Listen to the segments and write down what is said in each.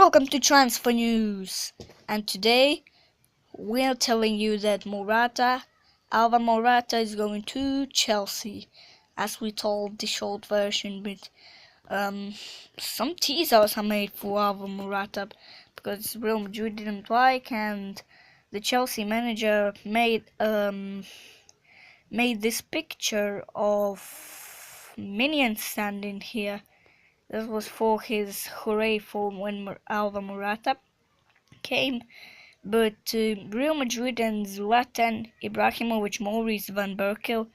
Welcome to Transfer News, and today we're telling you that Alvaro Morata is going to Chelsea, as we told the short version. But some teasers are made for Alvaro Morata because Real Madrid didn't like, and the Chelsea manager made this picture of minions standing here. This was for his hooray for when Alvaro Morata came, but Real Madrid and Zlatan Ibrahimovic, Maurice Van Berkel,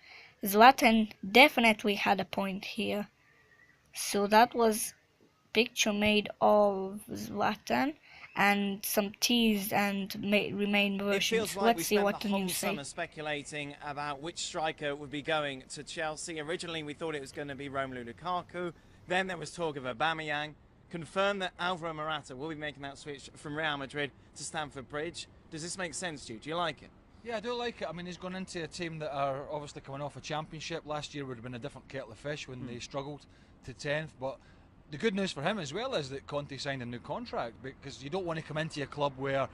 Zlatan definitely had a point here. So that was picture made of Zlatan and some teased and remain versions. Like Let's see what the news say. Summer speculating about which striker would be going to Chelsea. Originally, we thought it was going to be Romelu Lukaku. Then there was talk of Aubameyang. Confirmed that Alvaro Morata will be making that switch from Real Madrid to Stamford Bridge. Does this make sense to you? Do you like it? Yeah, I do like it. I mean, he's gone into a team that are obviously coming off a championship. Last year would have been a different kettle of fish when they struggled to 10th. But the good news for him as well is that Conte signed a new contract, because you don't want to come into a club where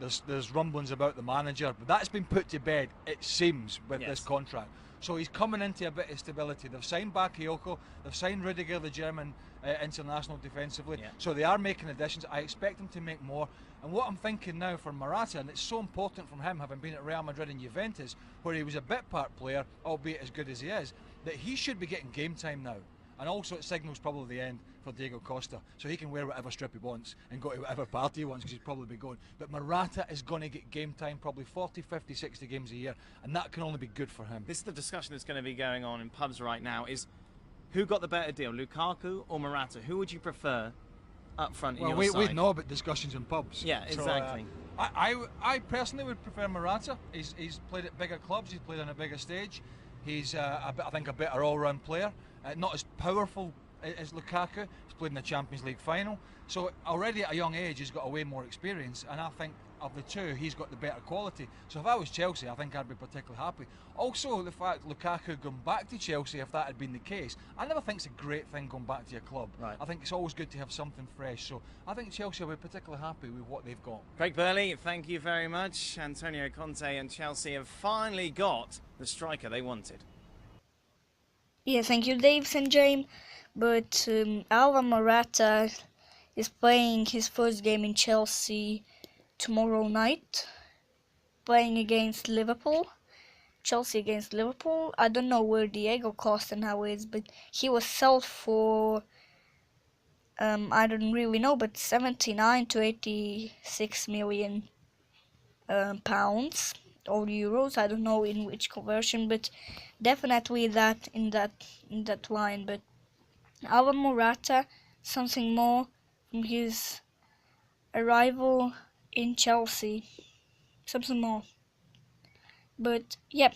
there's rumblings about the manager. But that's been put to bed, it seems, with this contract. So he's coming into a bit of stability. They've signed Bakayoko, they've signed Rudiger, the German international defensively. So they are making additions. I expect them to make more. And what I'm thinking now for Morata, and it's so important from him having been at Real Madrid and Juventus, where he was a bit part player, albeit as good as he is, that he should be getting game time now. And also it signals probably the end for Diego Costa, so he can wear whatever strip he wants and go to whatever party he wants, because he'll probably be going. But Morata is going to get game time, probably 40, 50, 60 games a year, and that can only be good for him. This is the discussion that's going to be going on in pubs right now, is who got the better deal, Lukaku or Morata? Who would you prefer up front in your side? We know about discussions in pubs. Yeah, exactly. So, I personally would prefer Morata. He's played at bigger clubs, he's played on a bigger stage. He's, I think, a better all-round player. Not as powerful as Lukaku. He's played in the Champions League final. So already at a young age, he's got a way more experience. And I think of the two, he's got the better quality. So if I was Chelsea, I think I'd be particularly happy. Also, the fact Lukaku going back to Chelsea, if that had been the case, I never think it's a great thing going back to your club. Right. I think it's always good to have something fresh. So I think Chelsea will be particularly happy with what they've got. Craig Burley, thank you very much. Antonio Conte and Chelsea have finally got the striker they wanted. Yeah, thank you, Dave and James. But Alvaro Morata is playing his first game in Chelsea tomorrow night, playing against Liverpool. Chelsea against Liverpool. I don't know where Diego Costa now is, but he was sold for I don't really know, but 79 to 86 million pounds or euros. I don't know in which conversion, but definitely that in that line. But Alvaro Morata, something more from his arrival in Chelsea, something more. But yep,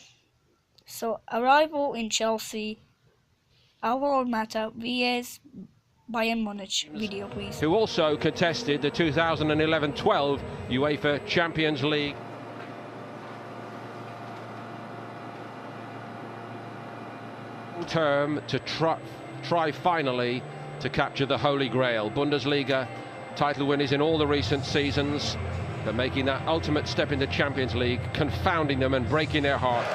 so arrival in Chelsea, Alvaro Morata vs Bayern Munich video, please. Who also contested the 2011-12 UEFA Champions League. Term to try finally to capture the Holy Grail. Bundesliga title winners in all the recent seasons, but making that ultimate step in the Champions League, confounding them and breaking their heart.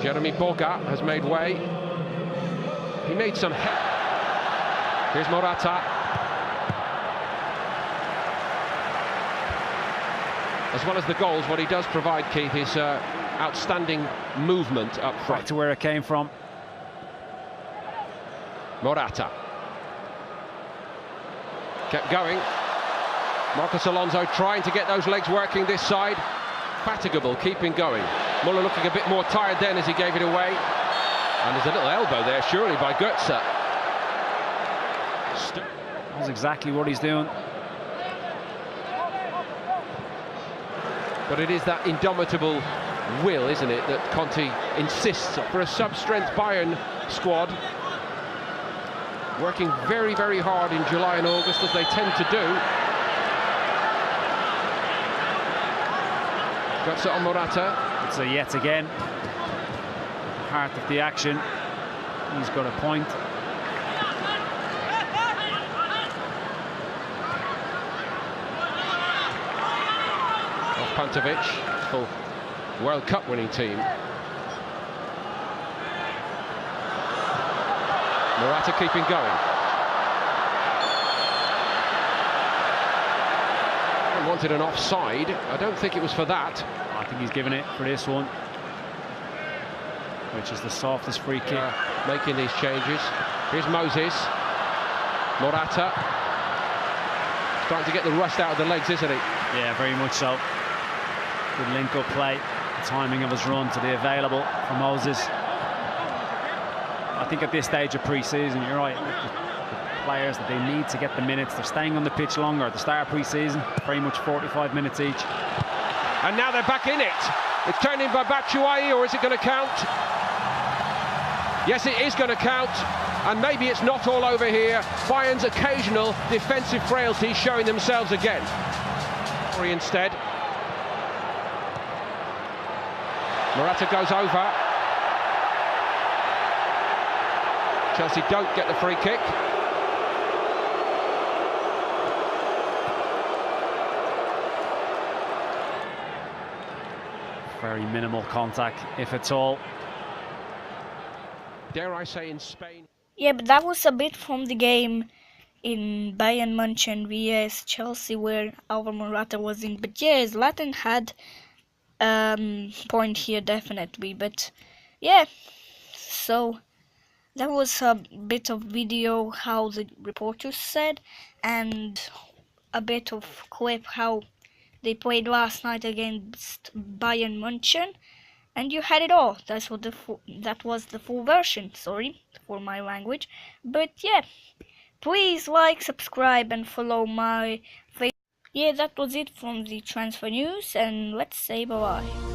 Jeremy Boga has made way. He made some. Here's Morata. As well as the goals, what he does provide, Keith, is outstanding movement up front. Back to where it came from. Morata. Kept going. Marcos Alonso trying to get those legs working this side. Fatigable, keeping going. Muller looking a bit more tired then as he gave it away. And there's a little elbow there, surely, by Götze. That's exactly what he's doing. But it is that indomitable will, isn't it, that Conte insists for a sub-strength Bayern squad. Working very, very hard in July and August, as they tend to do. Götze on Morata. So yet again. heart of the action. He's got a point. Off Pantovic, full World Cup winning team. Morata keeping going. Wanted an offside. I don't think it was for that. I think he's given it for this one, which is the softest free kick. Making these changes. Here's Moses. Morata. Starting to get the rust out of the legs, isn't he? Yeah, very much so. Good link-up play. The timing of his run to the available for Moses. I think at this stage of pre-season, you're right. The players that they need to get the minutes, they're staying on the pitch longer. At the start of pre-season, very much 45 minutes each. And now they're back in it. It's turned in by Batshuayi, or is it going to count? Yes, it is going to count. And maybe it's not all over here. Bayern's occasional defensive frailty showing themselves again. Instead, Morata goes over. Chelsea don't get the free kick. Very minimal contact, if at all. Dare I say in Spain? Yeah, but that was a bit from the game in Bayern München vs Chelsea where Alvaro Morata was in. But yeah, Zlatan had point here definitely. But yeah, so that was a bit of video how the reporters said, and a bit of clip how they played last night against Bayern München. And you had it all. That was the full version. Sorry for my language. But yeah, please like, subscribe, and follow my Facebook. Yeah, that was it from the transfer news, and let's say bye-bye.